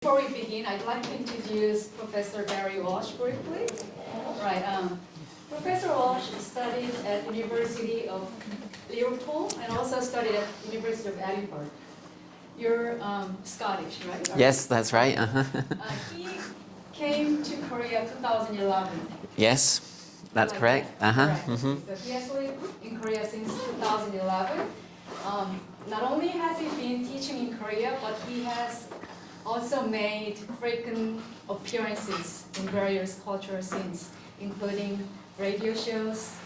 Before we begin, I'd like to introduce Professor Barry Walsh briefly. Right, Professor Walsh studied at the University of Liverpool and also studied at the University of Edinburgh. You're Scottish, right? Yes, that's right. He came to Korea 2011. Yes, that's correct. Correct. So he has lived in Korea since 2011. Not only has he been teaching in Korea, but he has also made frequent appearances in various cultural scenes, including radio shows,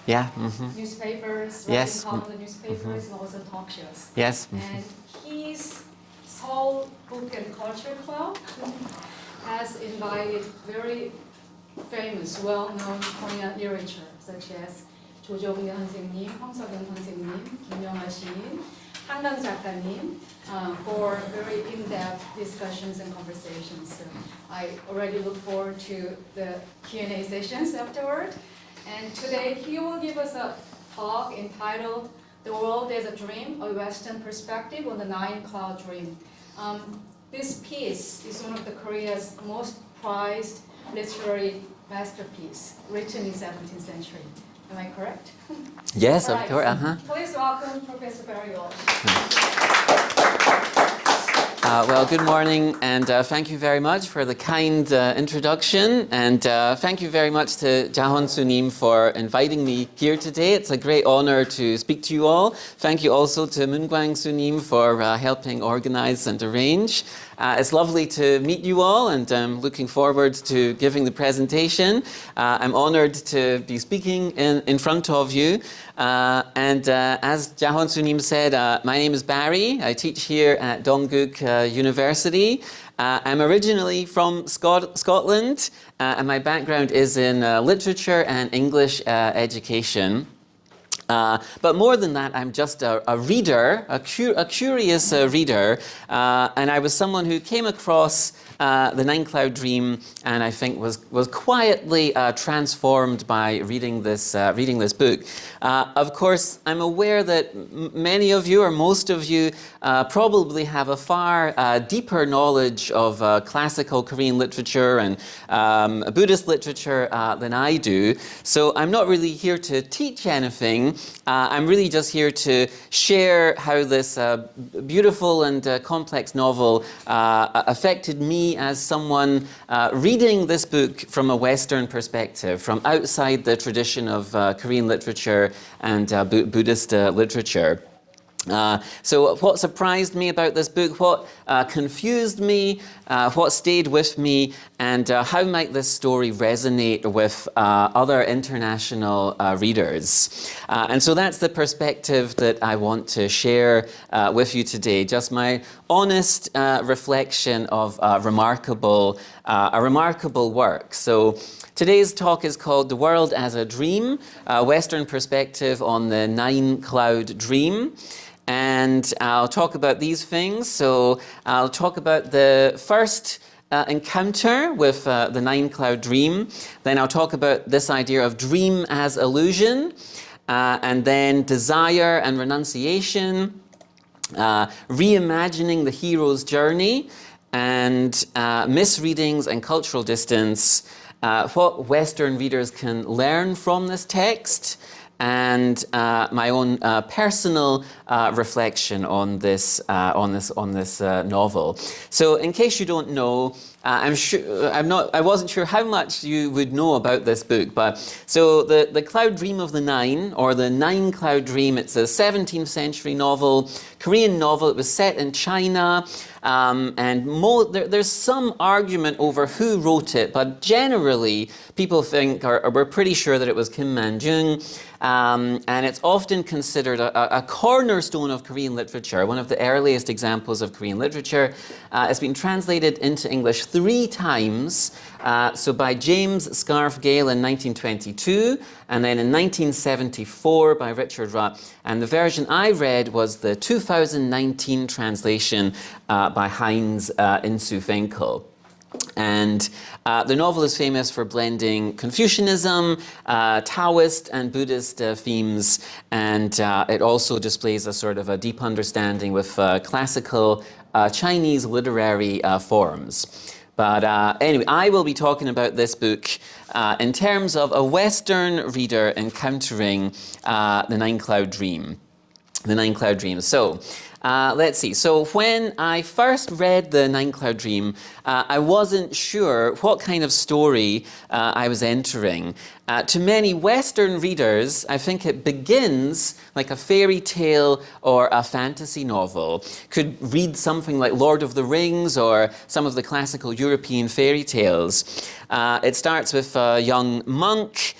newspapers, writing columns in newspapers, and also talk shows. Yes. And his Seoul Book and Culture Club has invited very famous, well-known Korean literature, such as 조정현 선생님, 황석영 선생님, 김영하 시인, 한강 작가님, for very in-depth discussions and conversations. So I already look forward to the Q&A sessions afterward. And today he will give us a talk entitled "The World as a Dream: A Western Perspective on the Nine-Cloud Dream." This piece is one of the Korea's most prized literary masterpiece, written in 17th century. Am I correct? Yes, All of course. Please welcome Professor Barry Walsh. Well, good morning, and thank you very much for the kind introduction, and thank you very much to Jahon Sunim for inviting me here today. It's a great honor to speak to you all. Thank you also to Moonkwang Sunim for helping organize and arrange. It's lovely to meet you all, and I'm looking forward to giving the presentation. I'm honored to be speaking in front of you. And as Jahon Sunim said, my name is Barry. I teach here at Dongguk University. I'm originally from Scotland, and my background is in literature and English education. But more than that, I'm just a reader, a curious reader, and I was someone who came across the Nine-Cloud Dream, and I think was quietly transformed by reading this book. Of course, I'm aware that many of you, or most of you, probably have a far deeper knowledge of classical Korean literature and Buddhist literature than I do. So I'm not really here to teach anything. I'm really just here to share how this beautiful and complex novel affected me as someone reading this book from a Western perspective, from outside the tradition of Korean literature and Buddhist literature. So what surprised me about this book, what confused me, what stayed with me, and how might this story resonate with other international readers? And so that's the perspective that I want to share with you today, just my honest reflection of a remarkable work. So today's talk is called "The World as a Dream: A Western Perspective on the Nine-Cloud Dream." And I'll talk about these things. So I'll talk about the first encounter with the Nine-Cloud Dream. Then I'll talk about this idea of dream as illusion, and then desire and renunciation, reimagining the hero's journey, and misreadings and cultural distance, what Western readers can learn from this text, and my own personal reflection on this novel. So, in case you don't know, I wasn't sure how much you would know about this book, but so the Cloud Dream of the Nine, or the Nine-Cloud Dream, it's a 17th century novel, Korean novel. It was set in China, and there's some argument over who wrote it, but generally people think, or we're pretty sure that it was Kim Man-jung, and it's often considered a cornerstone of Korean literature, one of the earliest examples of Korean literature. It's been translated into English 3 times, so by James Scarfe Gale in 1922, and then in 1974 by Richard Rutt. And the version I read was the 2019 translation by Heinz Insufenkel. And the novel is famous for blending Confucianism, Taoist and Buddhist themes, and it also displays a sort of a deep understanding with classical Chinese literary forms. But anyway, I will be talking about this book in terms of a Western reader encountering the Nine-Cloud Dream. The Nine-Cloud Dream. So, let's see. So when I first read the Nine-Cloud Dream, I wasn't sure what kind of story I was entering. To many Western readers, I think it begins like a fairy tale or a fantasy novel. Could read something like Lord of the Rings or some of the classical European fairy tales. It starts with a young monk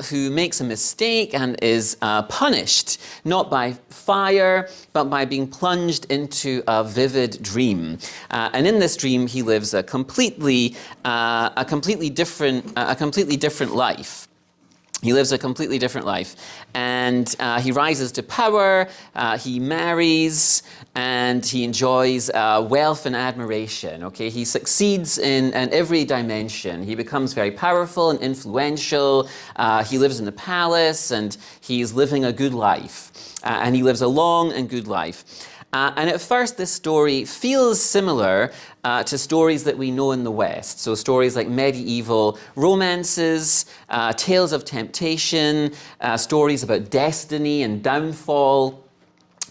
who makes a mistake and is punished, not by fire, but by being plunged into a vivid dream. And in this dream, he lives a completely different life. He lives a completely different life, and he rises to power, he marries, and he enjoys wealth and admiration, okay? He succeeds in every dimension. He becomes very powerful and influential. He lives in a palace, and he's living a good life. And he lives a long and good life. And at first, this story feels similar to stories that we know in the West. So stories like medieval romances, tales of temptation, stories about destiny and downfall.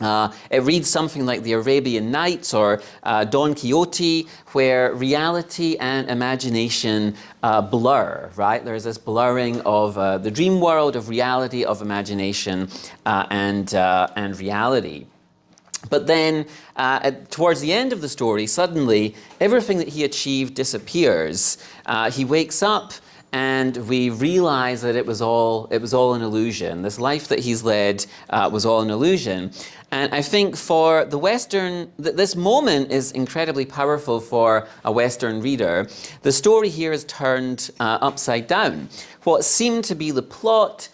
It reads something like the Arabian Nights or Don Quixote, where reality and imagination blur, right? There's this blurring of the dream world, of reality, of imagination, and reality. But then, towards the end of the story, suddenly, everything that he achieved disappears. He wakes up, and we realize that it was all an illusion. This life that he's led was all an illusion. And I think for the Western, this moment is incredibly powerful for a Western reader. The story here is turned upside down. What seemed to be the plot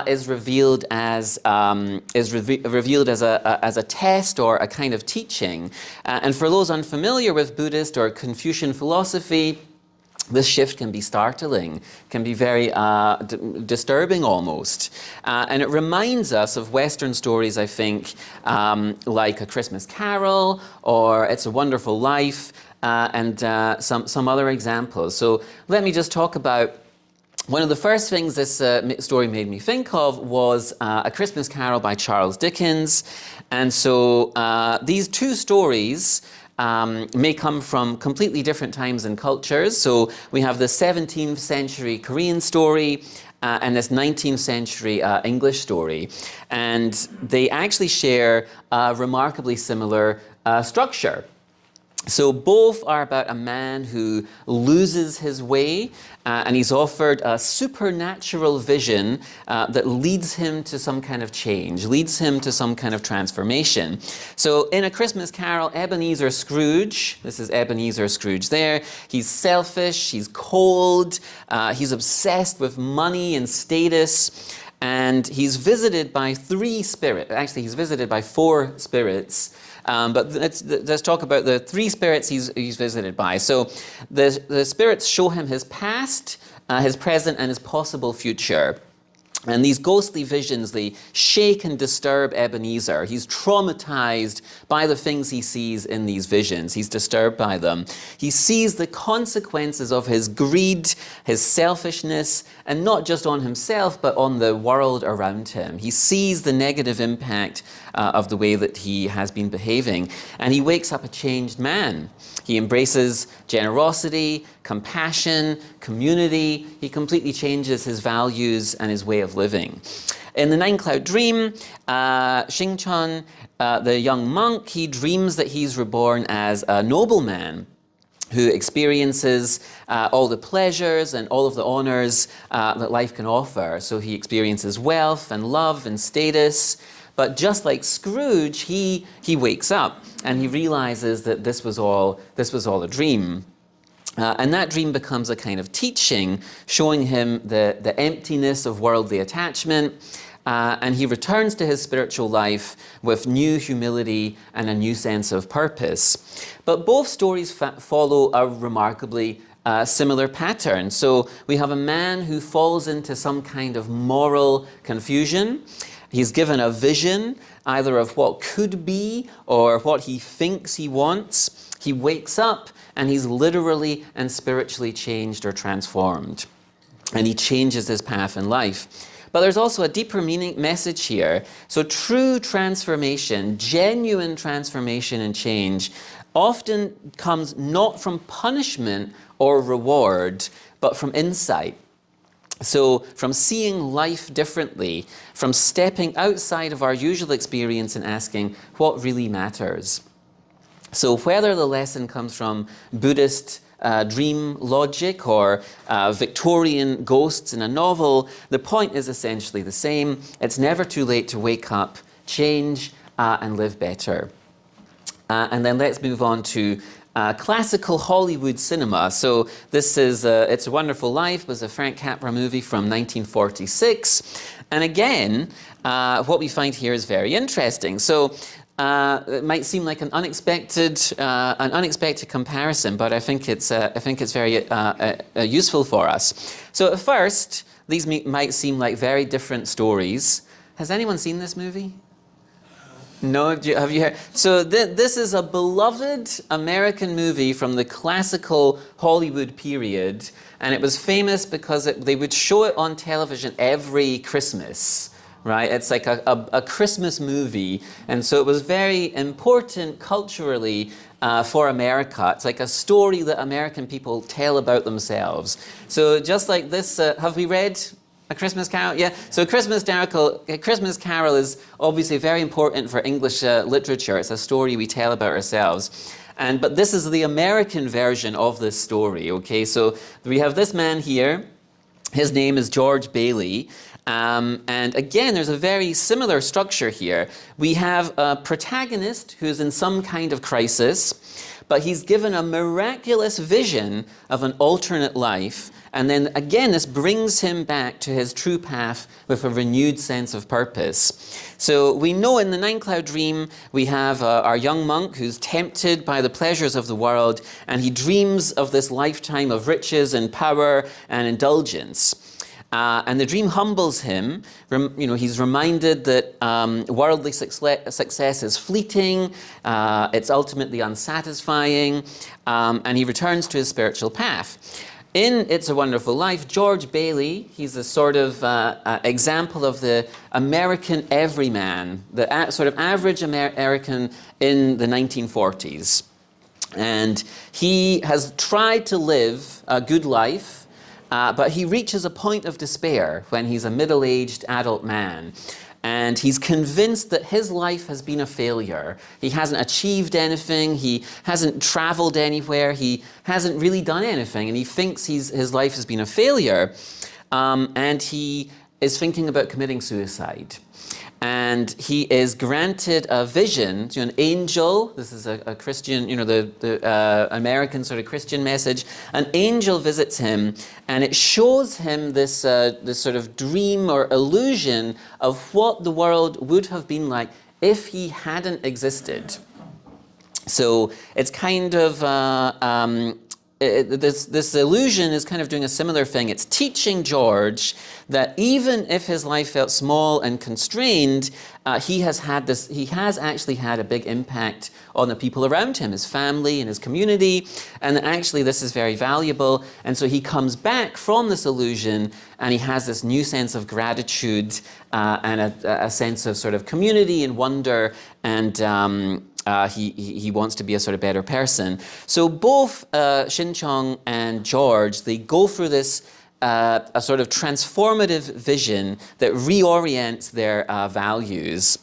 is revealed as a test or a kind of teaching. And for those unfamiliar with Buddhist or Confucian philosophy, this shift can be startling, can be very disturbing almost. And it reminds us of Western stories, I think, like A Christmas Carol or It's a Wonderful Life, and some other examples. So let me just talk about one of the first things this story made me think of was A Christmas Carol by Charles Dickens. And so these two stories may come from completely different times and cultures. So we have the 17th century Korean story and this 19th century English story. And they actually share a remarkably similar structure. So both are about a man who loses his way and he's offered a supernatural vision that leads him to some kind of change, leads him to some kind of transformation. So in A Christmas Carol, Ebenezer Scrooge, this is Ebenezer Scrooge there, he's selfish, he's cold, he's obsessed with money and status, and he's visited by three spirits. Actually, he's visited by four spirits. But let's talk about the three spirits he's visited by. So the spirits show him his past, his present, and his possible future. And these ghostly visions, they shake and disturb Ebenezer. He's traumatized by the things he sees in these visions. He's disturbed by them. He sees the consequences of his greed, his selfishness, and not just on himself, but on the world around him. He sees the negative impact of the way that he has been behaving. And he wakes up a changed man. He embraces generosity, compassion, community. He completely changes his values and his way of living. In the Nine-Cloud Dream, Xingchun, the young monk, he dreams that he's reborn as a nobleman who experiences all the pleasures and all of the honors that life can offer. So he experiences wealth and love and status. But just like Scrooge, he wakes up and he realizes that this was all a dream. And that dream becomes a kind of teaching, showing him the emptiness of worldly attachment. And he returns to his spiritual life with new humility and a new sense of purpose. But both stories follow a remarkably similar pattern. So we have a man who falls into some kind of moral confusion. He's given a vision, either of what could be or what he thinks he wants. He wakes up and he's literally and spiritually changed or transformed. And he changes his path in life. But there's also a deeper message here. So true transformation, genuine transformation and change often comes not from punishment or reward, but from insight. So from seeing life differently, from stepping outside of our usual experience and asking what really matters. So whether the lesson comes from Buddhist dream logic or Victorian ghosts in a novel, the point is essentially the same. It's never too late to wake up, change, and live better. And then let's move on to classical Hollywood cinema. So this is It's a Wonderful Life, was a Frank Capra movie from 1946. And again, what we find here is very interesting. So it might seem like an unexpected comparison, but I think it's very useful for us. So at first, these might seem like very different stories. Has anyone seen this movie? No, have you heard? So this is a beloved American movie from the classical Hollywood period, and it was famous because they would show it on television every Christmas. Right, it's like a Christmas movie, and so it was very important culturally for America. It's like a story that American people tell about themselves. So just like this, have we read A Christmas Carol? Yeah. So A Christmas Carol is obviously very important for English literature. It's a story we tell about ourselves. But this is the American version of this story. Okay, so we have this man here. His name is George Bailey. And again, there's a very similar structure here. We have a protagonist who's in some kind of crisis, but he's given a miraculous vision of an alternate life. And then again, this brings him back to his true path with a renewed sense of purpose. So we know in the Nine Cloud Dream, we have our young monk who's tempted by the pleasures of the world, and he dreams of this lifetime of riches and power and indulgence. And the dream humbles him. He's reminded that worldly success is fleeting, it's ultimately unsatisfying, and he returns to his spiritual path. In It's a Wonderful Life, George Bailey, he's a sort of example of the American everyman, the sort of average American in the 1940s. And he has tried to live a good life, but he reaches a point of despair when he's a middle-aged adult man. And he's convinced that his life has been a failure. He hasn't achieved anything, he hasn't traveled anywhere, he hasn't really done anything, and he thinks his life has been a failure. And he is thinking about committing suicide. And he is granted a vision to an angel. This is a Christian, the American sort of Christian message. An angel visits him, and it shows him this sort of dream or illusion of what the world would have been like if he hadn't existed. So it's kind of this illusion is kind of doing a similar thing. It's teaching George that even if his life felt small and constrained, he has actually had a big impact on the people around him, his family and his community, and actually this is very valuable. And so he comes back from this illusion, and he has this new sense of gratitude and a sense of sort of community and wonder, and he wants to be a sort of better person. So both Shin-chong and George, they go through this a sort of transformative vision that reorients their values.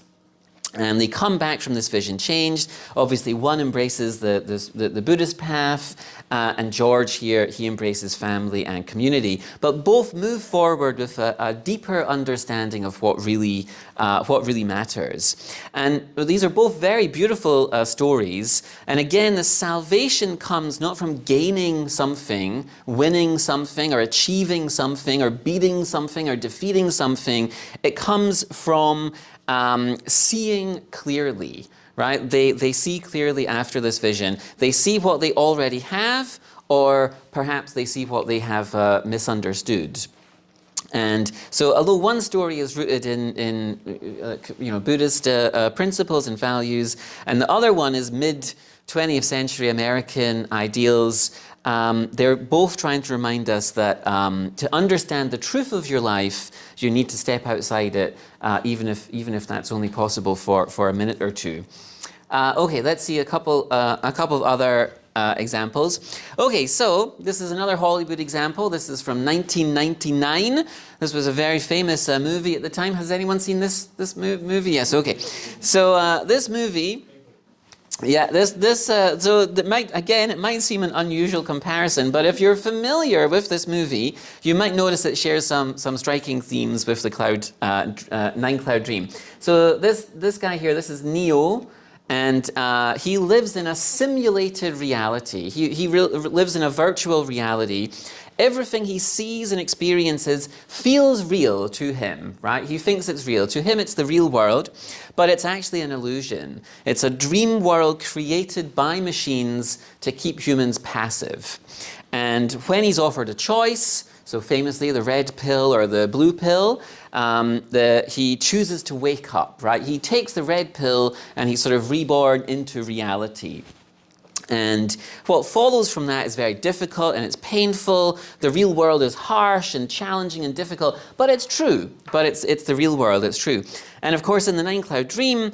And they come back from this vision changed. Obviously, one embraces the Buddhist path, and George here, he embraces family and community. But both move forward with a deeper understanding of what really matters. And these are both very beautiful stories. And again, the salvation comes not from gaining something, winning something, or achieving something, or beating something, or defeating something. It comes from seeing clearly, right? They see clearly after this vision. They see what they already have, or perhaps they see what they have misunderstood. And so, although one story is rooted in Buddhist principles and values, and the other one is mid-20th century American ideals, they're both trying to remind us that to understand the truth of your life, you need to step outside it, even if that's only possible for a minute or two. Okay, let's see a couple of other examples. Okay, so this is another Hollywood example. This is from 1999. This was a very famous movie at the time. Has anyone seen this movie? Yes. Okay. So this movie. Yeah, so it might seem an unusual comparison, but if you're familiar with this movie, you might notice it shares some striking themes with the Nine Cloud Dream. So this guy here, this is Neo, and he lives in a simulated reality. He lives in a virtual reality. Everything he sees and experiences feels real to him, right? He thinks it's real. To him, it's the real world, but it's actually an illusion. It's a dream world created by machines to keep humans passive. And when he's offered a choice, so famously the red pill or the blue pill, he chooses to wake up, right? He takes the red pill and he's sort of reborn into reality. And what follows from that is very difficult and it's painful. The real world is harsh and challenging and difficult, but it's true. But it's the real world, it's true. And of course, in the Nine Cloud Dream,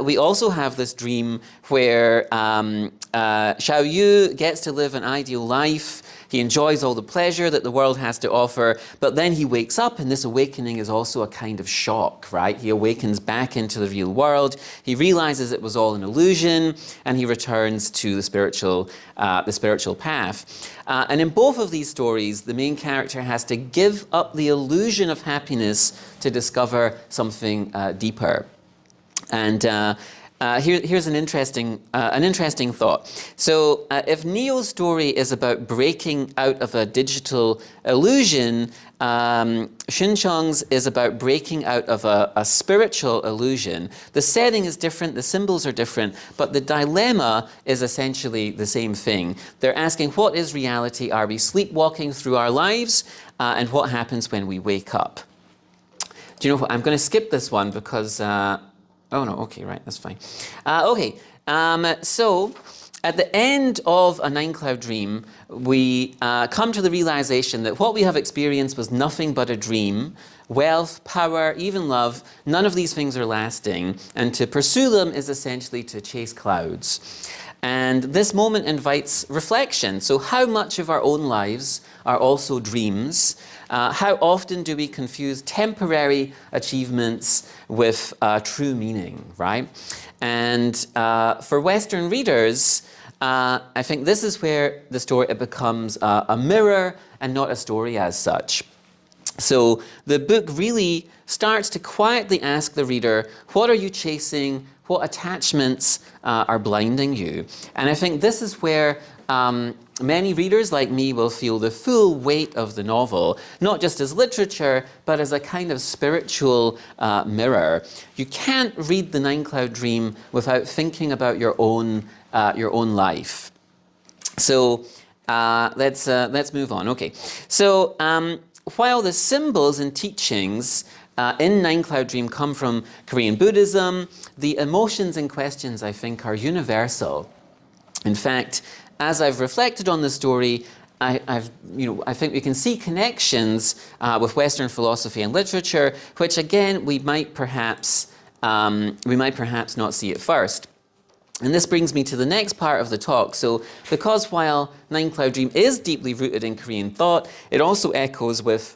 we also have this dream where Xiao Yu gets to live an ideal life. He enjoys all the pleasure that the world has to offer, but then he wakes up, and this awakening is also a kind of shock, right? He awakens back into the real world. He realizes it was all an illusion, and he returns to the spiritual path. And in both of these stories, the main character has to give up the illusion of happiness to discover something deeper. And here's an interesting thought. So if Neo's story is about breaking out of a digital illusion, Xuncheng's is about breaking out of a spiritual illusion. The setting is different, the symbols are different, but the dilemma is essentially the same thing. They're asking, what is reality? Are we sleepwalking through our lives? And what happens when we wake up? Do you know what? I'm going to skip this one because... oh no, okay, right, that's fine. So at the end of a Nine Cloud Dream, we come to the realization that what we have experienced was nothing but a dream. Wealth, power, even love, none of these things are lasting, and to pursue them is essentially to chase clouds. And this moment invites reflection. So how much of our own lives are also dreams? How often do we confuse temporary achievements with true meaning, right? And for Western readers, I think this is where the story becomes a mirror and not a story as such. So the book really starts to quietly ask the reader, what are you chasing? What attachments are blinding you? And I think this is where many readers like me will feel the full weight of the novel, not just as literature, but as a kind of spiritual mirror. You can't read The Nine Cloud Dream without thinking about your own life. So let's move on. Okay. So while the symbols and teachings in Nine Cloud Dream come from Korean Buddhism, the emotions and questions, I think, are universal. In fact, as I've reflected on the story, I think we can see connections with Western philosophy and literature, which again we might perhaps not see at first. And this brings me to the next part of the talk. So, because while Nine Cloud Dream is deeply rooted in Korean thought, it also echoes with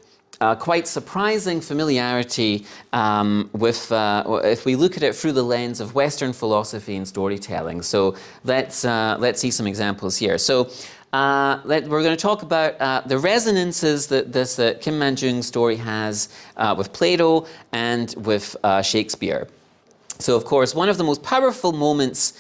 quite surprising familiarity if we look at it through the lens of Western philosophy and storytelling. So let's see some examples here. So we're going to talk about the resonances that this Kim Man-jung's story has with Plato and with Shakespeare. So of course, one of the most powerful moments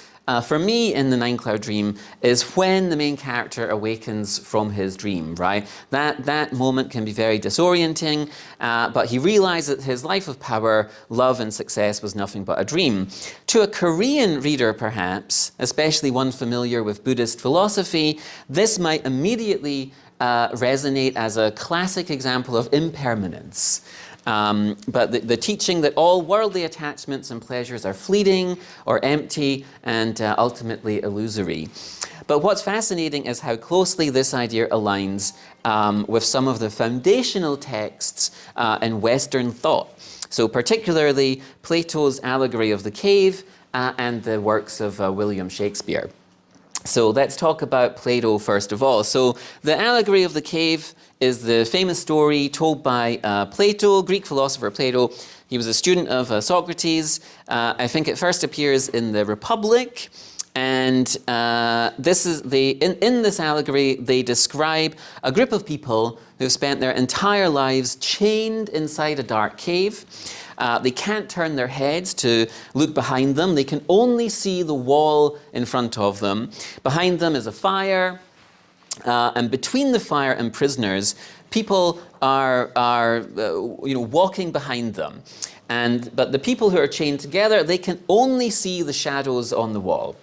for me in The Nine Cloud Dream is when the main character awakens from his dream, right? That moment can be very disorienting, but he realizes that his life of power, love and success was nothing but a dream. To a Korean reader perhaps, especially one familiar with Buddhist philosophy, this might immediately resonate as a classic example of impermanence. But the teaching that all worldly attachments and pleasures are fleeting or empty and ultimately illusory. But what's fascinating is how closely this idea aligns with some of the foundational texts in Western thought. So particularly Plato's allegory of the cave and the works of William Shakespeare. So let's talk about Plato first of all. So the allegory of the cave is the famous story told by Plato, Greek philosopher Plato. He was a student of Socrates. I think it first appears in the Republic. And this is in this allegory, they describe a group of people who've spent their entire lives chained inside a dark cave. They can't turn their heads to look behind them. They can only see the wall in front of them. Behind them is a fire. And between the fire and prisoners, people are walking behind them. But the people who are chained together, they can only see the shadows on the wall.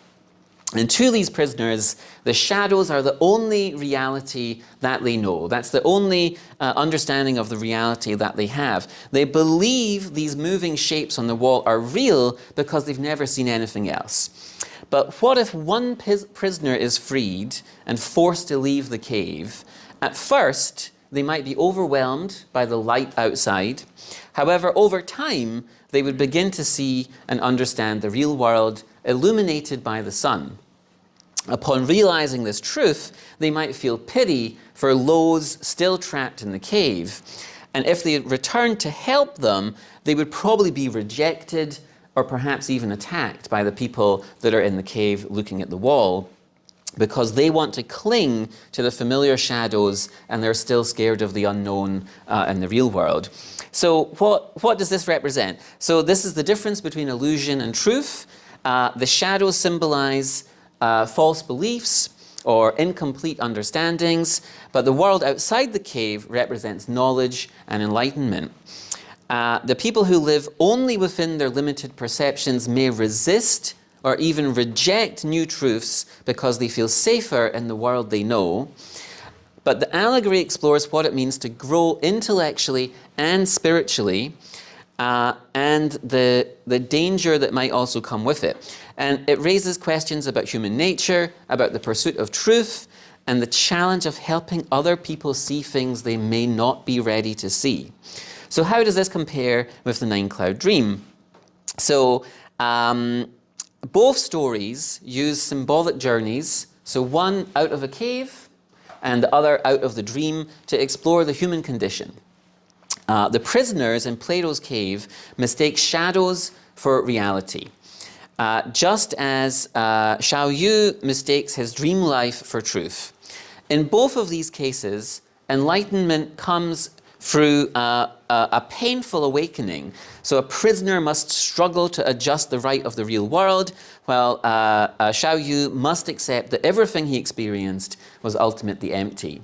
And to these prisoners, the shadows are the only reality that they know. That's the only understanding of the reality that they have. They believe these moving shapes on the wall are real because they've never seen anything else. But what if one prisoner is freed and forced to leave the cave? At first, they might be overwhelmed by the light outside. However, over time, they would begin to see and understand the real world illuminated by the sun. Upon realizing this truth, they might feel pity for those still trapped in the cave. And if they returned to help them, they would probably be rejected or perhaps even attacked by the people that are in the cave looking at the wall, because they want to cling to the familiar shadows and they're still scared of the unknown in the real world. So what does this represent? So this is the difference between illusion and truth. The shadows symbolize false beliefs or incomplete understandings, but the world outside the cave represents knowledge and enlightenment. The people who live only within their limited perceptions may resist or even reject new truths because they feel safer in the world they know. But the allegory explores what it means to grow intellectually and spiritually, and the danger that might also come with it. And it raises questions about human nature, about the pursuit of truth, and the challenge of helping other people see things they may not be ready to see. So how does this compare with the Nine-Cloud Dream? So both stories use symbolic journeys, so one out of a cave and the other out of the dream, to explore the human condition. The prisoners in Plato's cave mistake shadows for reality, just as Xiao Yu mistakes his dream life for truth. In both of these cases, enlightenment comes through a painful awakening. So a prisoner must struggle to adjust the right of the real world, while Xiao Yu must accept that everything he experienced was ultimately empty.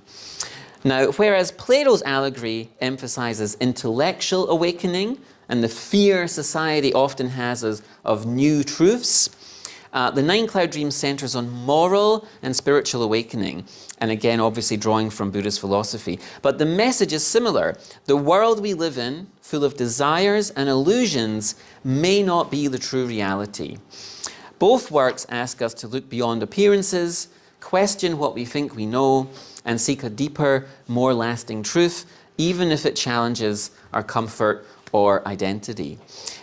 Now, whereas Plato's allegory emphasizes intellectual awakening and the fear society often has of new truths, the Nine-Cloud Dream centers on moral and spiritual awakening, and again, obviously drawing from Buddhist philosophy. But the message is similar. The world we live in, full of desires and illusions, may not be the true reality. Both works ask us to look beyond appearances, question what we think we know, and seek a deeper, more lasting truth, even if it challenges our comfort or identity.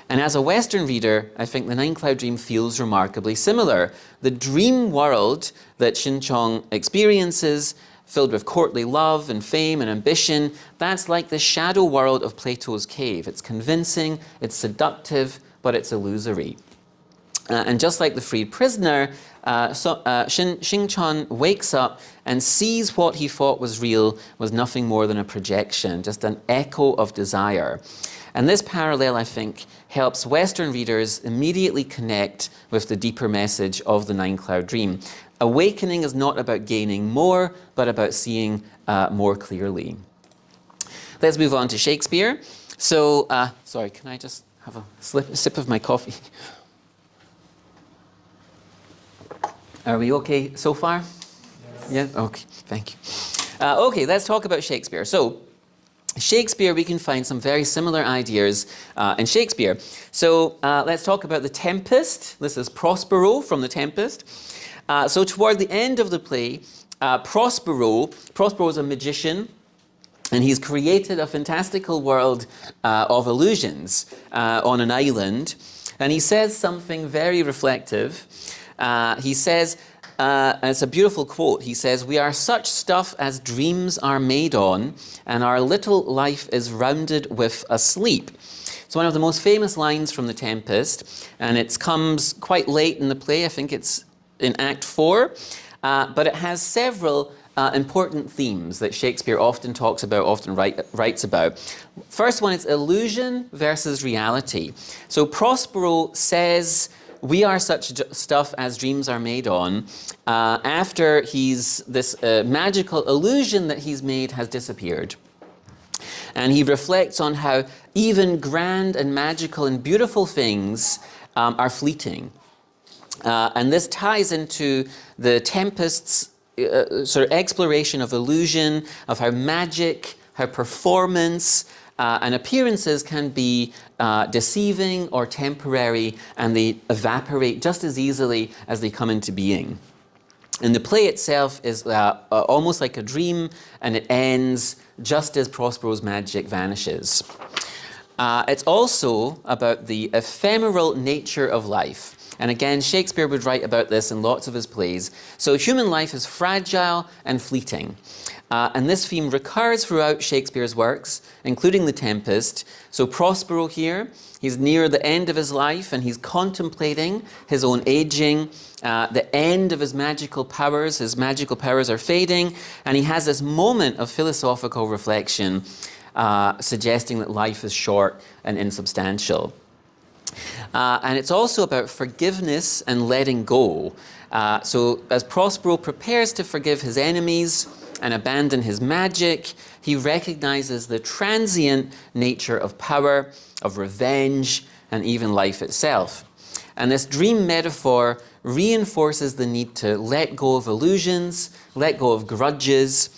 And as a Western reader, I think the Nine-Cloud Dream feels remarkably similar. The dream world that Xinqiang experiences, filled with courtly love and fame and ambition, that's like the shadow world of Plato's cave. It's convincing, it's seductive, but it's illusory. And just like the freed prisoner, Xinqiang wakes up and sees what he thought was real was nothing more than a projection, just an echo of desire. And this parallel, I think, helps Western readers immediately connect with the deeper message of the Nine-Cloud Dream. Awakening is not about gaining more, but about seeing more clearly. Let's move on to Shakespeare. So, sorry, can I just have a sip of my coffee? Are we okay so far? Yes. Yeah? Okay, thank you. Okay, let's talk about Shakespeare. So, Shakespeare, we can find some very similar ideas in Shakespeare. So let's talk about The Tempest. This is Prospero from The Tempest. So toward the end of the play, Prospero is a magician, and he's created a fantastical world of illusions on an island. And he says something very reflective. He says, and it's a beautiful quote. He says, "We are such stuff as dreams are made on, and our little life is rounded with a sleep." It's one of the most famous lines from The Tempest, and it comes quite late in the play. I think it's in Act 4, but it has several important themes that Shakespeare often talks about, often writes about. First one is illusion versus reality. So Prospero says, "We are such stuff as dreams are made on," after this magical illusion that he's made has disappeared. And he reflects on how even grand and magical and beautiful things are fleeting. And this ties into the Tempest's sort of exploration of illusion, of how magic, how performance, and appearances can be deceiving or temporary, and they evaporate just as easily as they come into being. And the play itself is almost like a dream, and it ends just as Prospero's magic vanishes. It's also about the ephemeral nature of life. And again, Shakespeare would write about this in lots of his plays. So human life is fragile and fleeting. And this theme recurs throughout Shakespeare's works, including The Tempest. So Prospero here, he's near the end of his life, and he's contemplating his own aging, the end of his magical powers. His magical powers are fading, and he has this moment of philosophical reflection, suggesting that life is short and insubstantial. And it's also about forgiveness and letting go. So as Prospero prepares to forgive his enemies and abandon his magic, he recognizes the transient nature of power, of revenge, and even life itself. And this dream metaphor reinforces the need to let go of illusions, let go of grudges,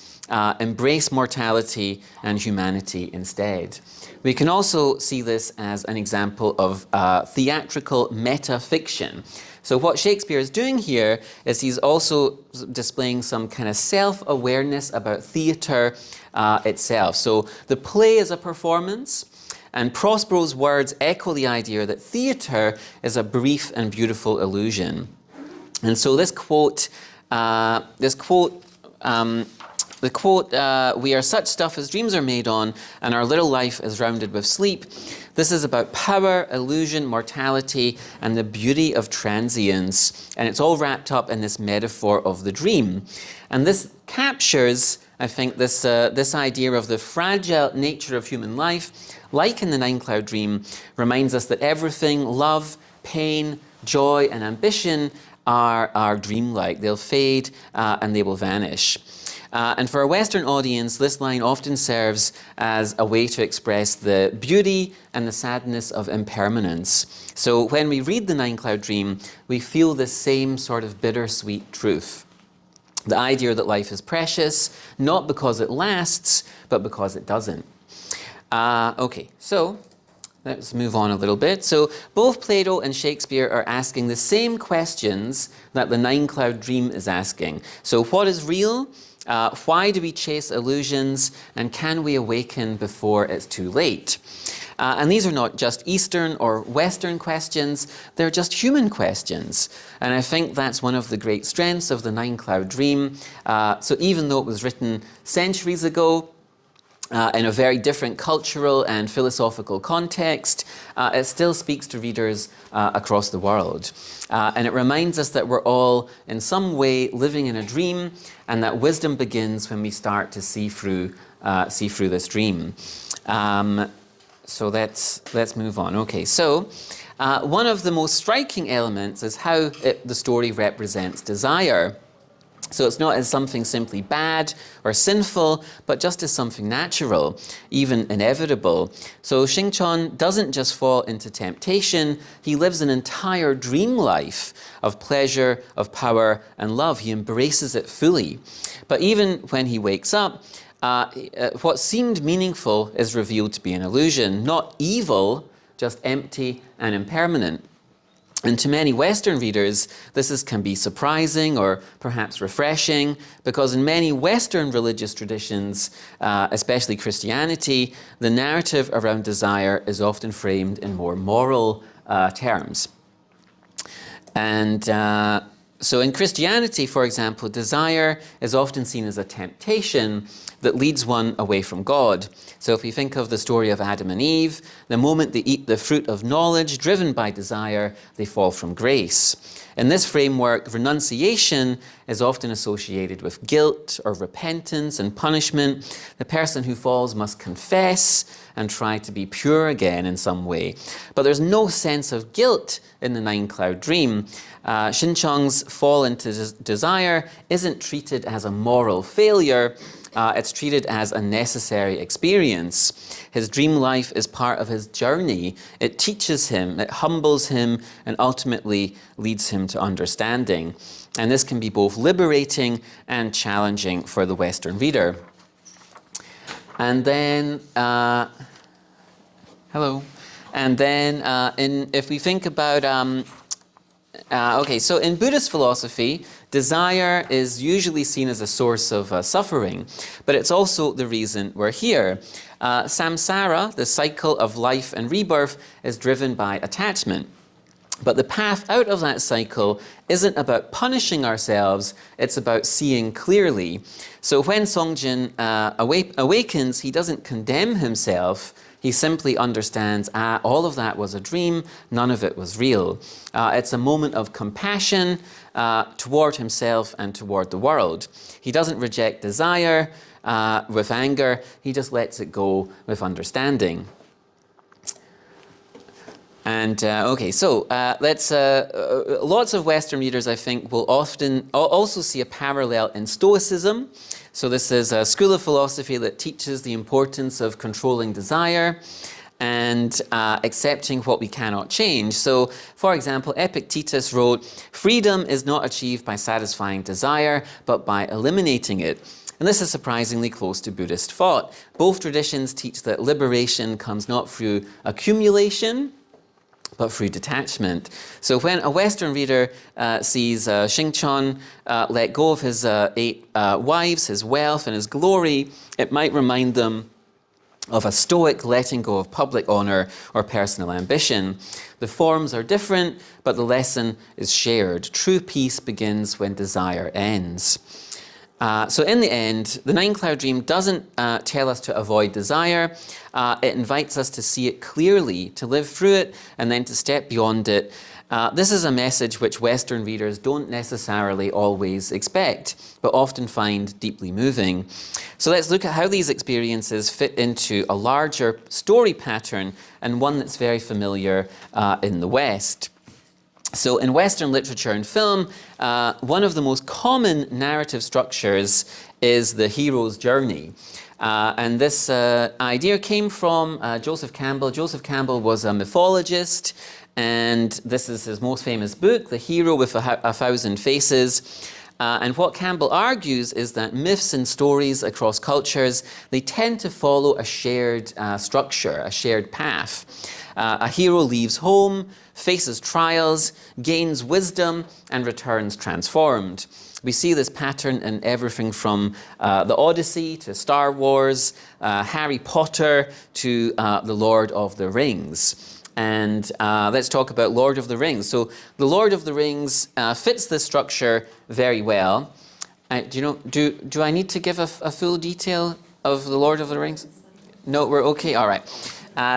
embrace mortality and humanity instead. We can also see this as an example of theatrical metafiction. So what Shakespeare is doing here is he's also displaying some kind of self-awareness about theatre itself. So the play is a performance, and Prospero's words echo the idea that theatre is a brief and beautiful illusion. And so this quote, "We are such stuff as dreams are made on, and our little life is rounded with sleep." This is about power, illusion, mortality, and the beauty of transience. And it's all wrapped up in this metaphor of the dream. And this captures, I think, this idea of the fragile nature of human life. Like in the Nine Cloud Dream, reminds us that everything, love, pain, joy, and ambition are dreamlike. They'll fade and they will vanish. And for a Western audience, this line often serves as a way to express the beauty and the sadness of impermanence. So when we read the Nine Cloud Dream, we feel the same sort of bittersweet truth. The idea that life is precious, not because it lasts, but because it doesn't. Okay, so let's move on a little bit. So both Plato and Shakespeare are asking the same questions that the Nine Cloud Dream is asking. So what is real? Why do we chase illusions? And can we awaken before it's too late? And these are not just Eastern or Western questions, they're just human questions. And I think that's one of the great strengths of the Nine Cloud Dream. So even though it was written centuries ago, in a very different cultural and philosophical context, it still speaks to readers across the world. And it reminds us that we're all, in some way, living in a dream, and that wisdom begins when we start to see through this dream. So let's move on. Okay, so one of the most striking elements is how the story represents desire. So it's not as something simply bad or sinful, but just as something natural, even inevitable. So Xingchon doesn't just fall into temptation, he lives an entire dream life of pleasure, of power and love. He embraces it fully. But even when he wakes up, what seemed meaningful is revealed to be an illusion, not evil, just empty and impermanent. And to many Western readers, this can be surprising or perhaps refreshing, because in many Western religious traditions, especially Christianity, the narrative around desire is often framed in more moral terms. And so in Christianity, for example, desire is often seen as a temptation that leads one away from God. So if we think of the story of Adam and Eve, the moment they eat the fruit of knowledge, driven by desire, they fall from grace. In this framework, renunciation is often associated with guilt or repentance and punishment. The person who falls must confess and try to be pure again in some way. But there's no sense of guilt in the nine-cloud dream. Xinchong's fall into desire isn't treated as a moral failure. It's treated as a necessary experience. His dream life is part of his journey. It teaches him, it humbles him, and ultimately leads him to understanding. And this can be both liberating and challenging for the Western reader. And then, hello. And then, if we think about, okay, so in Buddhist philosophy, desire is usually seen as a source of suffering, but it's also the reason we're here. Samsara, the cycle of life and rebirth, is driven by attachment. But the path out of that cycle isn't about punishing ourselves, it's about seeing clearly. So when Songjin awakens, he doesn't condemn himself. He simply understands, all of that was a dream, none of it was real. It's a moment of compassion toward himself and toward the world. He doesn't reject desire with anger, he just lets it go with understanding. And okay, so lots of Western readers, I think, will often also see a parallel in Stoicism. So this is a school of philosophy that teaches the importance of controlling desire and accepting what we cannot change. So, for example, Epictetus wrote, "Freedom is not achieved by satisfying desire, but by eliminating it." And this is surprisingly close to Buddhist thought. Both traditions teach that liberation comes not through accumulation, but through detachment. So when a Western reader sees Xingchon let go of his 8 wives, his wealth, and his glory, it might remind them of a Stoic letting go of public honor or personal ambition. The forms are different, but the lesson is shared. True peace begins when desire ends. So in the end, the nine-cloud dream doesn't tell us to avoid desire. It invites us to see it clearly, to live through it, and then to step beyond it. This is a message which Western readers don't necessarily always expect, but often find deeply moving. So let's look at how these experiences fit into a larger story pattern, and one that's very familiar in the West. So in Western literature and film, one of the most common narrative structures is the hero's journey. And this idea came from Joseph Campbell. Joseph Campbell was a mythologist, and this is his most famous book, The Hero with a Thousand Faces. And what Campbell argues is that myths and stories across cultures, they tend to follow a shared structure, a shared path. A hero leaves home, faces trials, gains wisdom, and returns transformed. We see this pattern in everything from the Odyssey to Star Wars, Harry Potter to the Lord of the Rings. And let's talk about Lord of the Rings. So the Lord of the Rings fits this structure very well. Do I need to give a full detail of the Lord of the Rings? No, we're okay. All right.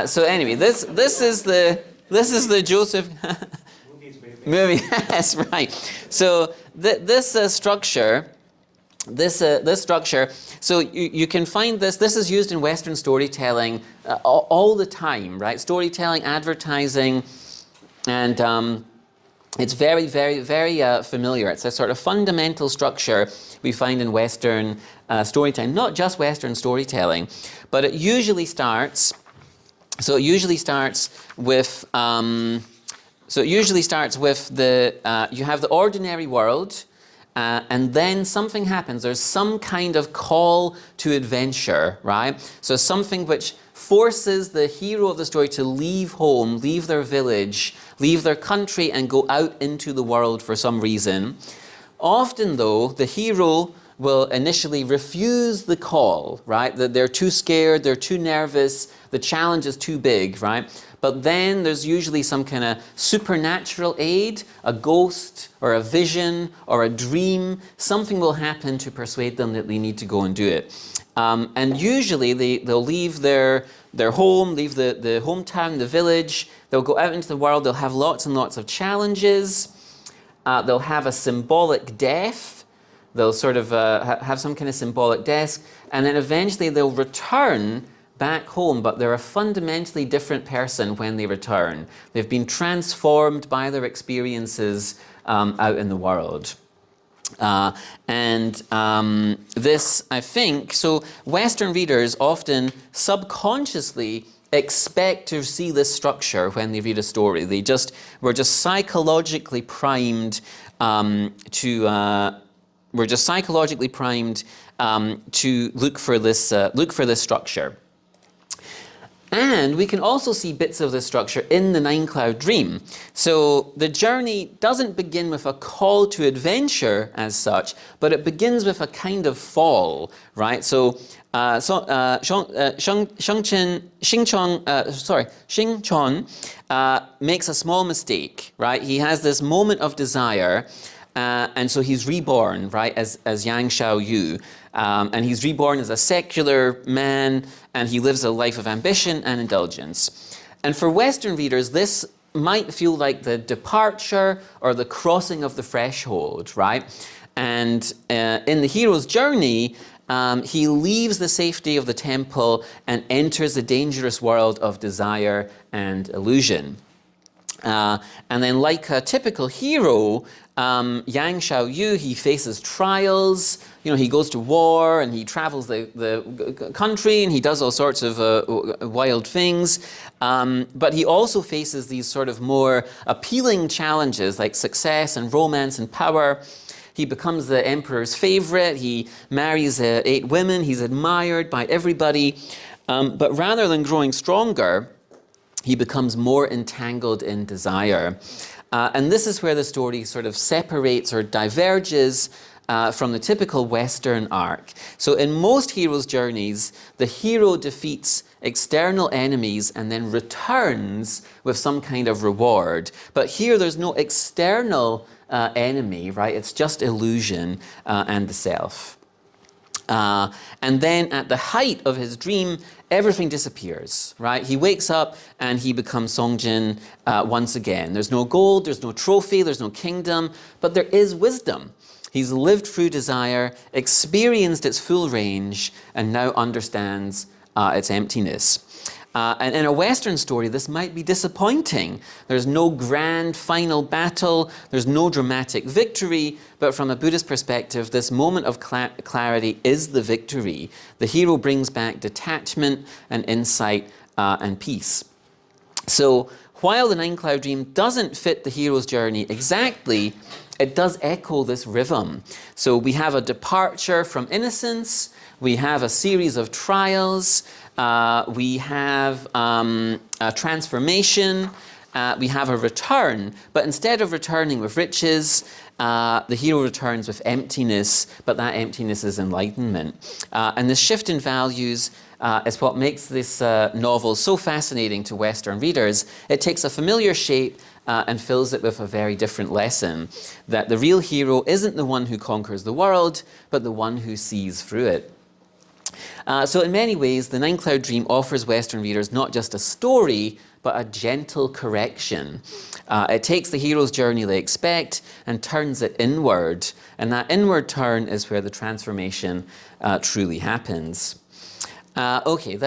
So anyway, this is the Joseph movie. Yes, right. So this structure. So you can find this. This is used in Western storytelling all the time, right? Storytelling, advertising, and It's very, very, very familiar. It's a sort of fundamental structure we find in Western storytelling, not just Western storytelling, but it usually starts. So it usually starts with. You have the ordinary world, and then something happens. There's some kind of call to adventure, right? So something which forces the hero of the story to leave home, leave their village, leave their country, and go out into the world for some reason. Often, though, the hero will initially refuse the call, right? That they're too scared, they're too nervous, the challenge is too big, right? But then there's usually some kind of supernatural aid, a ghost or a vision or a dream. Something will happen to persuade them that they need to go and do it. And usually they'll leave their home, leave the hometown, the village. They'll go out into the world. They'll have lots and lots of challenges. They'll have a symbolic death. They'll sort of have some kind of symbolic death. And then eventually they'll return back home, but they're a fundamentally different person when they return. They've been transformed by their experiences out in the world. This, I think, so Western readers often subconsciously expect to see this structure when they read a story. We're just psychologically primed to look for this structure. And we can also see bits of this structure in the Nine Cloud Dream. So the journey doesn't begin with a call to adventure as such, but it begins with a kind of fall, right? So Xingchong makes a small mistake, right? He has this moment of desire, and so he's reborn, right, as Yang Xiaoyu. And he's reborn as a secular man, and he lives a life of ambition and indulgence. And for Western readers, this might feel like the departure or the crossing of the threshold, right? And in the hero's journey, he leaves the safety of the temple and enters the dangerous world of desire and illusion. And then, like a typical hero, Yang Xiaoyu, he faces trials. You know, he goes to war and he travels the country and he does all sorts of wild things. But he also faces these sort of more appealing challenges like success and romance and power. He becomes the emperor's favorite. He marries 8 women. He's admired by everybody. But rather than growing stronger, he becomes more entangled in desire. And this is where the story sort of separates or diverges from the typical Western arc. So in most heroes' journeys, the hero defeats external enemies and then returns with some kind of reward. But here there's no external enemy, right? It's just illusion and the self. And then at the height of his dream, everything disappears, right? He wakes up and he becomes Songjin once again. There's no gold, there's no trophy, there's no kingdom, but there is wisdom. He's lived through desire, experienced its full range, and now understands its emptiness. And in a Western story, this might be disappointing. There's no grand final battle, there's no dramatic victory, but from a Buddhist perspective, this moment of clarity is the victory. The hero brings back detachment and insight and peace. So while the Nine Cloud Dream doesn't fit the hero's journey exactly, it does echo this rhythm. So we have a departure from innocence, we have a series of trials, we have a transformation, we have a return, but instead of returning with riches, the hero returns with emptiness, but that emptiness is enlightenment. And this shift in values is what makes this novel so fascinating to Western readers. It takes a familiar shape and fills it with a very different lesson, that the real hero isn't the one who conquers the world, but the one who sees through it. So in many ways, the Nine Cloud Dream offers Western readers not just a story, but a gentle correction. It takes the hero's journey they expect and turns it inward. And that inward turn is where the transformation truly happens. Okay,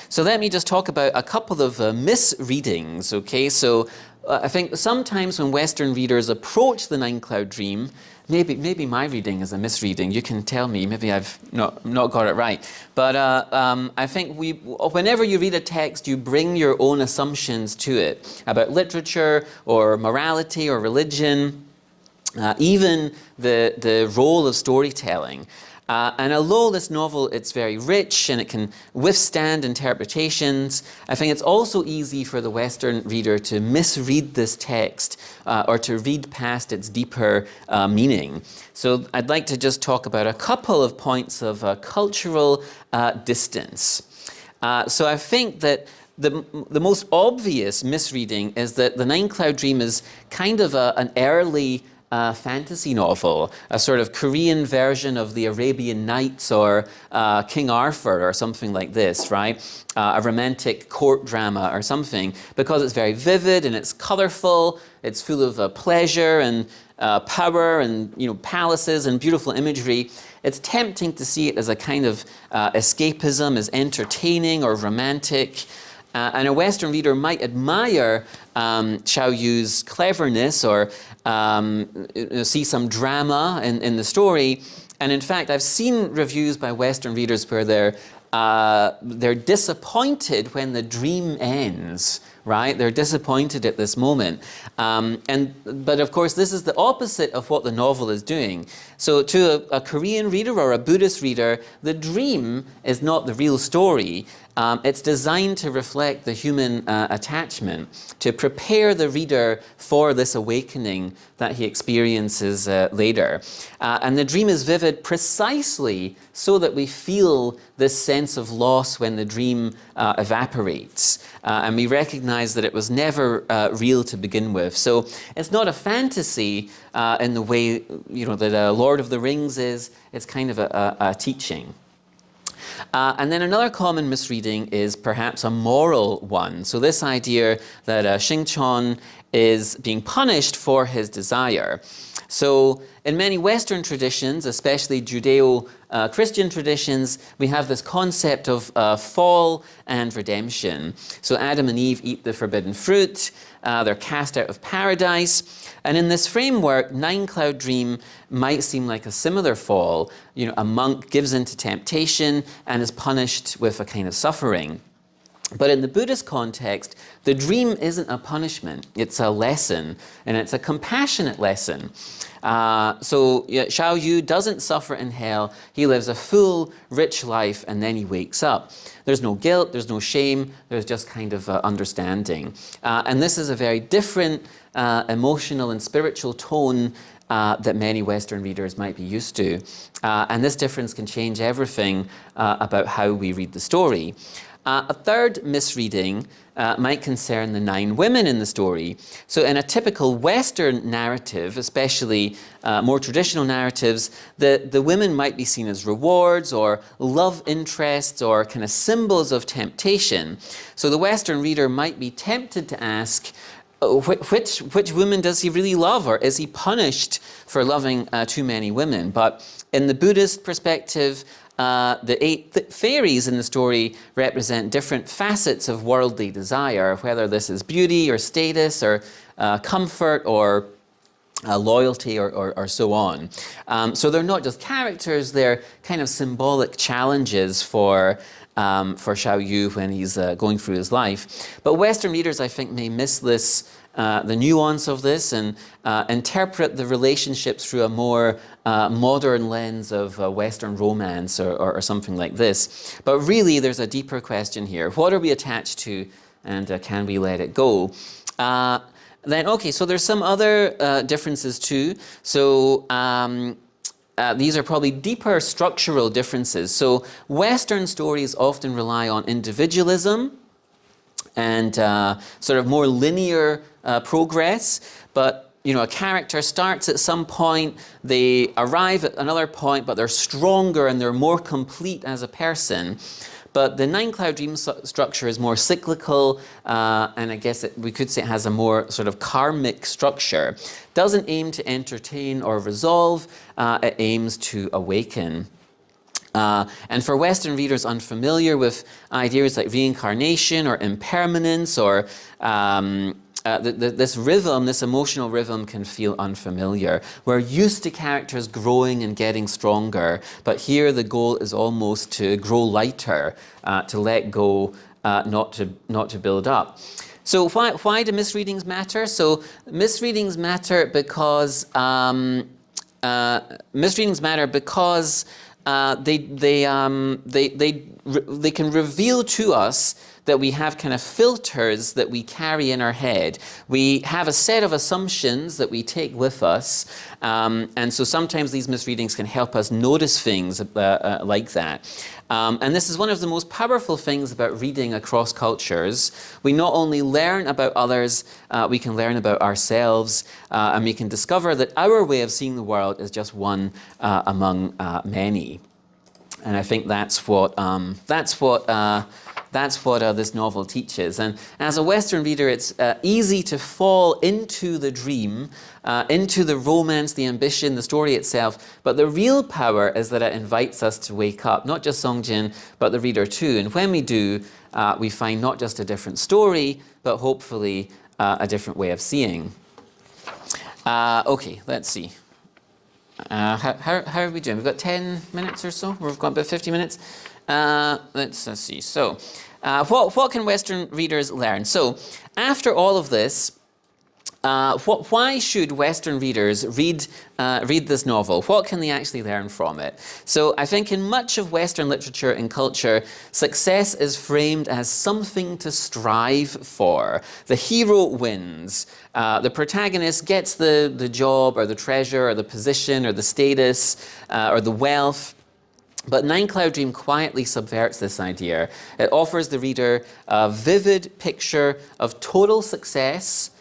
so let me just talk about a couple of misreadings. Okay, so I think sometimes when Western readers approach the nine-cloud dream, maybe my reading is a misreading. You can tell me. Maybe I've not got it right. But I think whenever you read a text, you bring your own assumptions to it about literature or morality or religion, even the role of storytelling. And although this novel, it's very rich and it can withstand interpretations, I think it's also easy for the Western reader to misread this text or to read past its deeper meaning. So I'd like to just talk about a couple of points of cultural distance. So I think that the most obvious misreading is that the Nine Cloud Dream is kind of an early fantasy novel, a sort of Korean version of the Arabian Nights or King Arthur or something like this, right? A romantic court drama or something, because it's very vivid and it's colorful, it's full of pleasure and power and palaces and beautiful imagery. It's tempting to see it as a kind of escapism, as entertaining or romantic. And a Western reader might admire Xiao Yu's cleverness or see some drama in the story. And in fact, I've seen reviews by Western readers where they're disappointed when the dream ends, right? They're disappointed at this moment. But of course, this is the opposite of what the novel is doing. So to a Korean reader or a Buddhist reader, the dream is not the real story. It's designed to reflect the human attachment, to prepare the reader for this awakening that he experiences later. And the dream is vivid precisely so that we feel this sense of loss when the dream evaporates. And we recognize that it was never real to begin with. So it's not a fantasy in the way that Lord of the Rings is. It's kind of a teaching. And then another common misreading is perhaps a moral one. So this idea that Xingqian is being punished for his desire. So in many Western traditions, especially Judeo-Christian traditions, we have this concept of fall and redemption. So Adam and Eve eat the forbidden fruit, they're cast out of paradise. And in this framework, Nine Cloud Dream might seem like a similar fall. A monk gives into temptation and is punished with a kind of suffering. But in the Buddhist context, the dream isn't a punishment, it's a lesson, and it's a compassionate lesson. So Xiao Yu doesn't suffer in hell, he lives a full, rich life, and then he wakes up. There's no guilt, there's no shame, there's just kind of understanding. And this is a very different emotional and spiritual tone that many Western readers might be used to. And this difference can change everything about how we read the story. A third misreading might concern the 9 women in the story. So in a typical Western narrative, especially more traditional narratives, the women might be seen as rewards or love interests or kind of symbols of temptation. So the Western reader might be tempted to ask, which women does he really love, or is he punished for loving too many women? But in the Buddhist perspective, the 8 fairies in the story represent different facets of worldly desire, whether this is beauty or status or comfort or loyalty or so on. So they're not just characters, they're kind of symbolic challenges for Xiao Yu when he's going through his life. But Western readers, I think, may miss this, the nuance of this, and interpret the relationships through a more modern lens of Western romance or something like this. But really, there's a deeper question here. What are we attached to, and can we let it go? So there's some other differences too. So these are probably deeper structural differences. So Western stories often rely on individualism and sort of more linear progress, but a character starts at some point, they arrive at another point, but they're stronger and they're more complete as a person. But the Nine Cloud Dream structure is more cyclical, and I guess we could say it has a more sort of karmic structure. Doesn't aim to entertain or resolve, it aims to awaken. And for Western readers unfamiliar with ideas like reincarnation or impermanence or this rhythm, this emotional rhythm can feel unfamiliar. We're used to characters growing and getting stronger, but here the goal is almost to grow lighter, to let go, not to build up. So why do misreadings matter? So misreadings matter because they can reveal to us that we have kind of filters that we carry in our head. We have a set of assumptions that we take with us, and so sometimes these misreadings can help us notice things like that. And this is one of the most powerful things about reading across cultures. We not only learn about others, we can learn about ourselves, and we can discover that our way of seeing the world is just one among many. And I think that's what this novel teaches. And as a Western reader, it's easy to fall into the dream, into the romance, the ambition, the story itself. But the real power is that it invites us to wake up, not just Songjin, but the reader too. And when we do, we find not just a different story, but hopefully a different way of seeing. Okay, let's see. How are we doing? We've got 10 minutes or so? We've got about 50 minutes. Let's see. So, what can Western readers learn? So, after all of this, why should Western readers read this novel? What can they actually learn from it? So I think in much of Western literature and culture, success is framed as something to strive for. The hero wins. The protagonist gets the job or the treasure or the position or the status or the wealth. But Nine Cloud Dream quietly subverts this idea. It offers the reader a vivid picture of total success,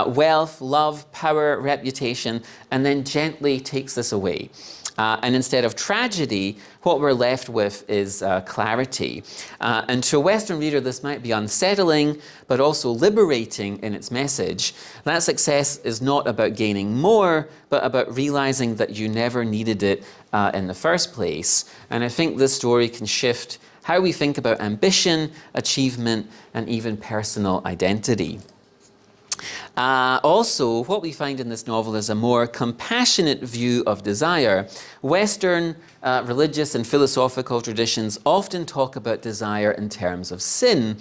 wealth, love, power, reputation, and then gently takes this away. And instead of tragedy, what we're left with is clarity. And to a Western reader, this might be unsettling, but also liberating in its message. That success is not about gaining more, but about realizing that you never needed it in the first place. And I think this story can shift how we think about ambition, achievement, and even personal identity. Also, what we find in this novel is a more compassionate view of desire. Western religious and philosophical traditions often talk about desire in terms of sin,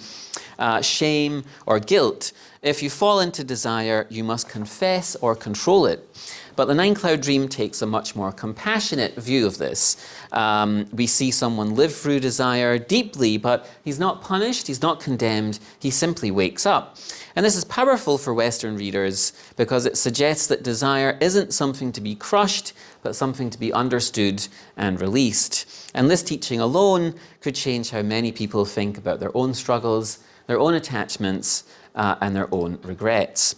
shame, or guilt. If you fall into desire, you must confess or control it. But the Nine Cloud Dream takes a much more compassionate view of this. We see someone live through desire deeply, but he's not punished, he's not condemned, he simply wakes up. And this is powerful for Western readers because it suggests that desire isn't something to be crushed, but something to be understood and released. And this teaching alone could change how many people think about their own struggles, their own attachments, and their own regrets.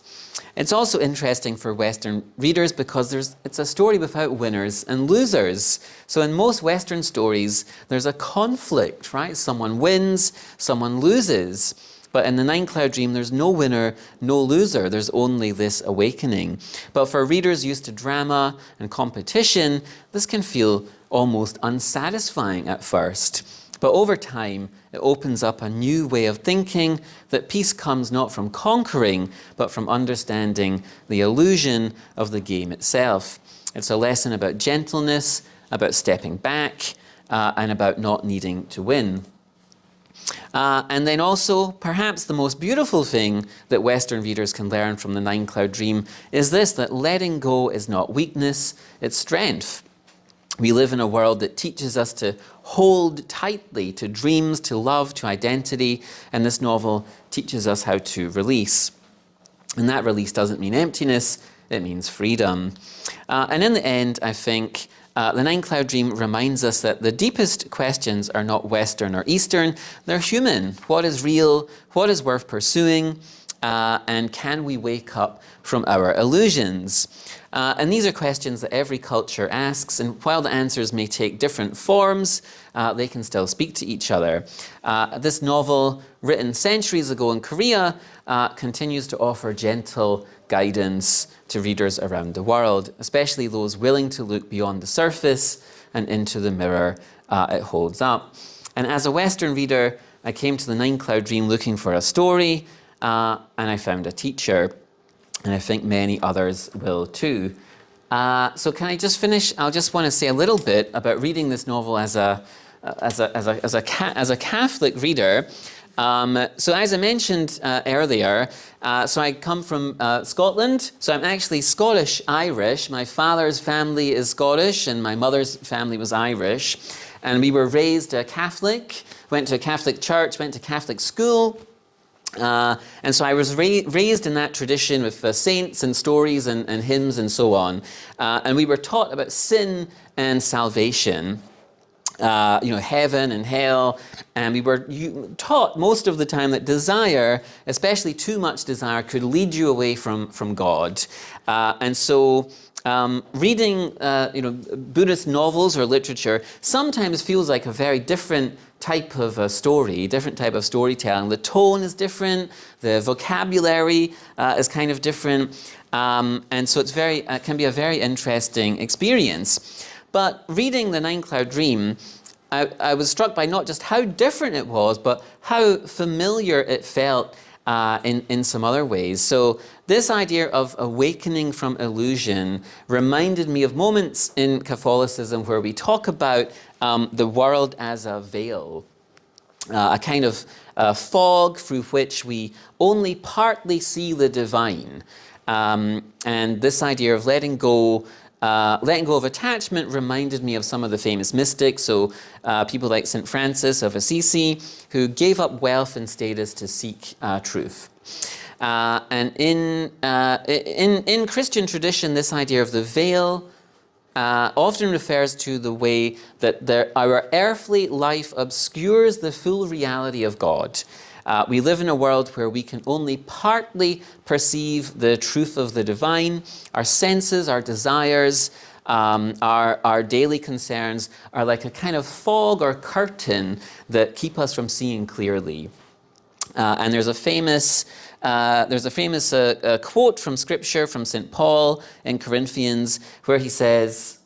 It's also interesting for Western readers because it's a story without winners and losers. So in most Western stories, there's a conflict, right? Someone wins, someone loses. But in the Nine Cloud Dream, there's no winner, no loser. There's only this awakening. But for readers used to drama and competition, this can feel almost unsatisfying at first. But over time, it opens up a new way of thinking that peace comes not from conquering, but from understanding the illusion of the game itself. It's a lesson about gentleness, about stepping back, and about not needing to win. And then also, perhaps the most beautiful thing that Western readers can learn from the Nine Cloud Dream is this, that letting go is not weakness, it's strength. We live in a world that teaches us to hold tightly to dreams, to love, to identity, and this novel teaches us how to release. And that release doesn't mean emptiness, it means freedom. And in the end, I think the Nine Cloud Dream reminds us that the deepest questions are not Western or Eastern, they're human. What is real? What is worth pursuing? And can we wake up from our illusions? And these are questions that every culture asks, and while the answers may take different forms, they can still speak to each other. This novel, written centuries ago in Korea, continues to offer gentle guidance to readers around the world, especially those willing to look beyond the surface and into the mirror it holds up. And as a Western reader, I came to the Nine Cloud Dream looking for a story, and I found a teacher, and I think many others will too. So can I just finish? I just want to say a little bit about reading this novel as a Catholic reader. So as I mentioned earlier, so I come from Scotland, so I'm actually Scottish-Irish. My father's family is Scottish and my mother's family was Irish. And we were raised Catholic, went to a Catholic church, went to Catholic school. And so I was raised in that tradition with saints and stories and hymns and so on. And we were taught about sin and salvation. Heaven and hell, and we were taught most of the time that desire, especially too much desire, could lead you away from God. And so reading Buddhist novels or literature sometimes feels like a very different type of story, different type of storytelling. The tone is different, the vocabulary is kind of different, and so it can be a very interesting experience. But reading The Nine Cloud Dream, I was struck by not just how different it was, but how familiar it felt in some other ways. So this idea of awakening from illusion reminded me of moments in Catholicism where we talk about the world as a veil, a kind of fog through which we only partly see the divine. And this idea of letting go of attachment reminded me of some of the famous mystics, so people like St. Francis of Assisi, who gave up wealth and status to seek truth. And in Christian tradition, this idea of the veil often refers to the way that our earthly life obscures the full reality of God. We live in a world where we can only partly perceive the truth of the divine. Our senses, our desires, our daily concerns are like a kind of fog or curtain that keep us from seeing clearly. And there's a famous quote from Scripture from St. Paul in Corinthians where he says,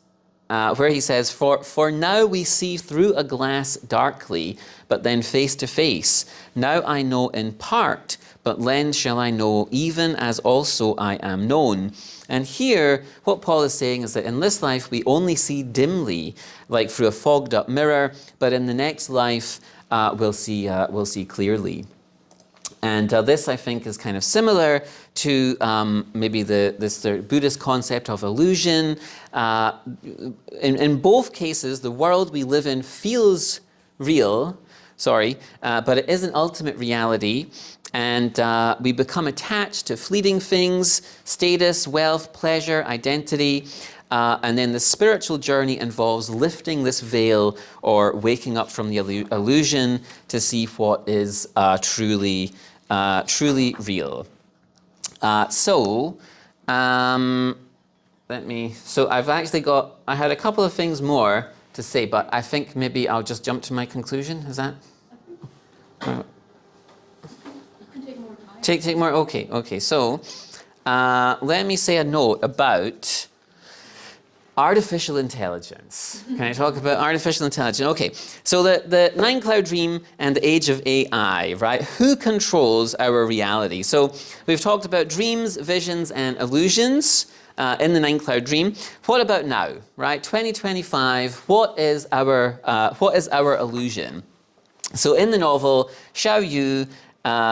For now we see through a glass darkly, but then face to face. Now I know in part, but then shall I know, even as also I am known. And here, what Paul is saying is that in this life we only see dimly, like through a fogged up mirror, but in the next life we'll see clearly. And this, I think, is kind of similar to maybe the Buddhist concept of illusion. In both cases, the world we live in feels real, but it isn't ultimate reality. And we become attached to fleeting things, status, wealth, pleasure, identity. And then the spiritual journey involves lifting this veil or waking up from the illusion to see what is truly real. So I had a couple of things more to say, but I think maybe I'll just jump to my conclusion. Is that? You can take more time. Take more, okay. So let me say a note about artificial intelligence. Can I talk about artificial intelligence? Okay, so the Nine Cloud Dream and the age of AI, right? Who controls our reality? So we've talked about dreams, visions, and illusions in the Nine Cloud Dream. What about now, right? 2025, what is our illusion? So in the novel, Xiao Yu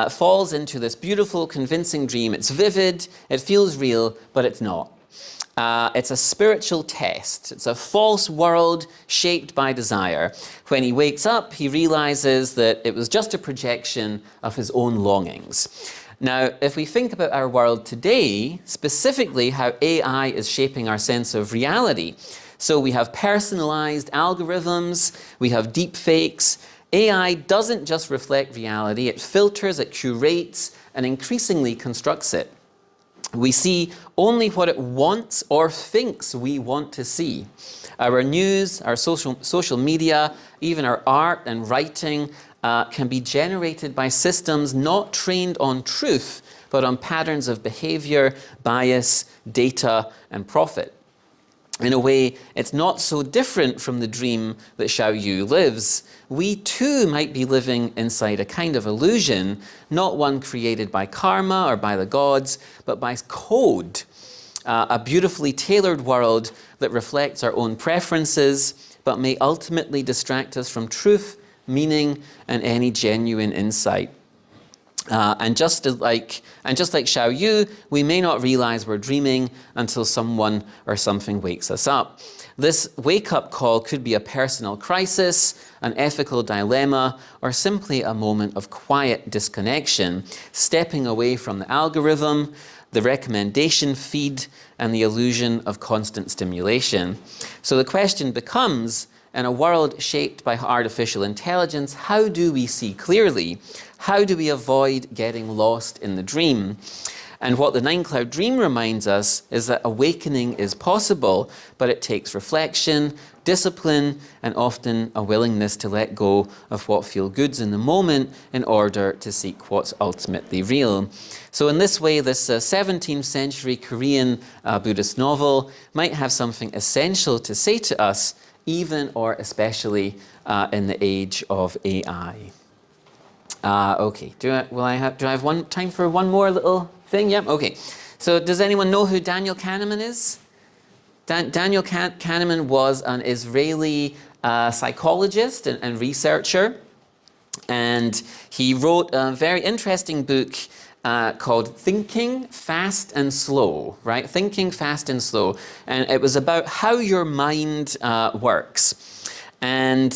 falls into this beautiful, convincing dream. It's vivid, it feels real, but it's not. It's a spiritual test. It's a false world shaped by desire. When he wakes up, he realizes that it was just a projection of his own longings. Now, if we think about our world today, specifically how AI is shaping our sense of reality, so we have personalized algorithms, we have deep fakes. AI doesn't just reflect reality, it filters, it curates, and increasingly constructs it. We see only what it wants or thinks we want to see. Our news, our social media, even our art and writing can be generated by systems not trained on truth, but on patterns of behavior, bias, data, and profit. In a way, it's not so different from the dream that Xiao Yu lives. We too might be living inside a kind of illusion, not one created by karma or by the gods, but by code, a beautifully tailored world that reflects our own preferences, but may ultimately distract us from truth, meaning, and any genuine insight. And just like Xiao Yu, we may not realize we're dreaming until someone or something wakes us up. This wake-up call could be a personal crisis, an ethical dilemma, or simply a moment of quiet disconnection, stepping away from the algorithm, the recommendation feed, and the illusion of constant stimulation. So the question becomes, in a world shaped by artificial intelligence, how do we see clearly? How do we avoid getting lost in the dream? And what the Nine Cloud Dream reminds us is that awakening is possible, but it takes reflection, discipline, and often a willingness to let go of what feel goods in the moment in order to seek what's ultimately real. So in this way, this 17th century Korean Buddhist novel might have something essential to say to us, even or especially in the age of AI. Okay, do I have time for one more little thing? Yeah, okay. So does anyone know who Daniel Kahneman is? Daniel Kahneman was an Israeli psychologist and researcher, and he wrote a very interesting book called Thinking Fast and Slow, right? Thinking Fast and Slow. And it was about how your mind works. And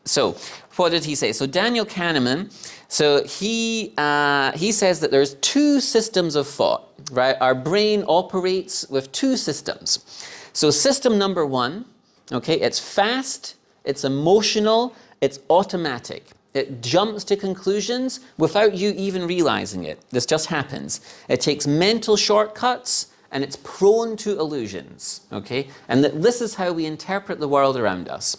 so what did he say? So Daniel Kahneman, so he says that there's two systems of thought, right? Our brain operates with two systems. So system number one, okay, it's fast, it's emotional, it's automatic. It jumps to conclusions without you even realizing it. This just happens. It takes mental shortcuts and it's prone to illusions, okay? And this is how we interpret the world around us.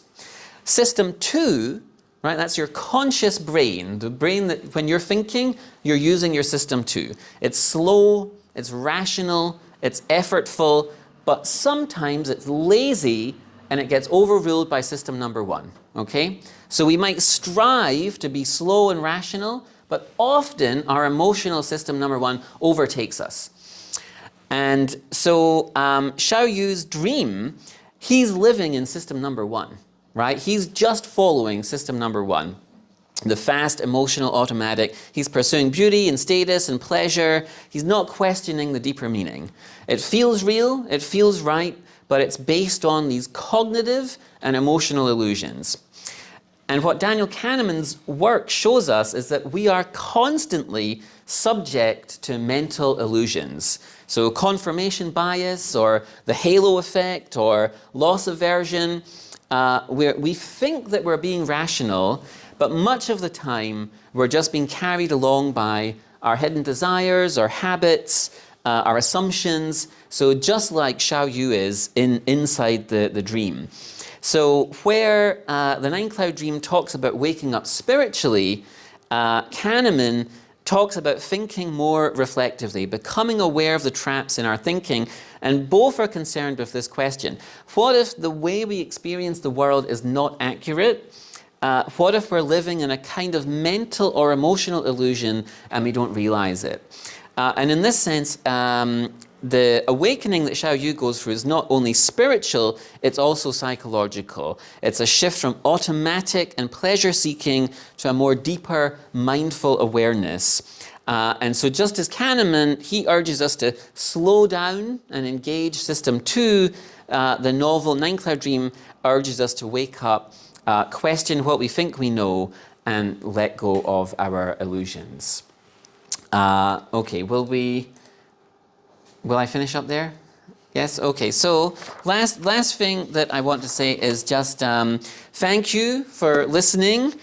System two, right, that's your conscious brain, the brain that when you're thinking, you're using your system two. It's slow, it's rational, it's effortful, but sometimes it's lazy and it gets overruled by system number one, okay? So we might strive to be slow and rational, but often our emotional system number one overtakes us. And so Xiao Yu's dream, he's living in system number one, right? He's just following system number one. The fast, emotional, automatic. He's pursuing beauty and status and pleasure. He's not questioning the deeper meaning. It feels real, it feels right, but it's based on these cognitive and emotional illusions. And what Daniel Kahneman's work shows us is that we are constantly subject to mental illusions. So confirmation bias or the halo effect or loss aversion, we think that we're being rational, but much of the time we're just being carried along by our hidden desires, our habits, our assumptions. So just like Xiao Yu is inside the dream. So where the Nine Cloud Dream talks about waking up spiritually, Kahneman talks about thinking more reflectively, becoming aware of the traps in our thinking, and both are concerned with this question. What if the way we experience the world is not accurate? What if we're living in a kind of mental or emotional illusion and we don't realize it? And in this sense, the awakening that Xiao Yu goes through is not only spiritual, it's also psychological. It's a shift from automatic and pleasure-seeking to a more deeper, mindful awareness. And so just as Kahneman, he urges us to slow down and engage system two, the novel Nine Cloud Dream urges us to wake up, question what we think we know, and let go of our illusions. Okay, will I finish up there? Yes? Okay, so last thing that I want to say is just thank you for listening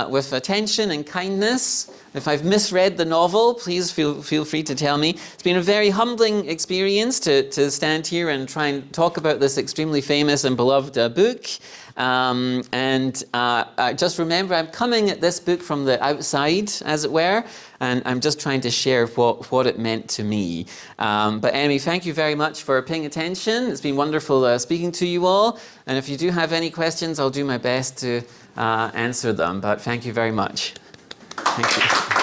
with attention and kindness. If I've misread the novel, please feel free to tell me. It's been a very humbling experience to stand here and try and talk about this extremely famous and beloved book. Just remember, I'm coming at this book from the outside, as it were, and I'm just trying to share what it meant to me. But anyway, thank you very much for paying attention. It's been wonderful speaking to you all. And if you do have any questions, I'll do my best to answer them. But thank you very much. Thank you.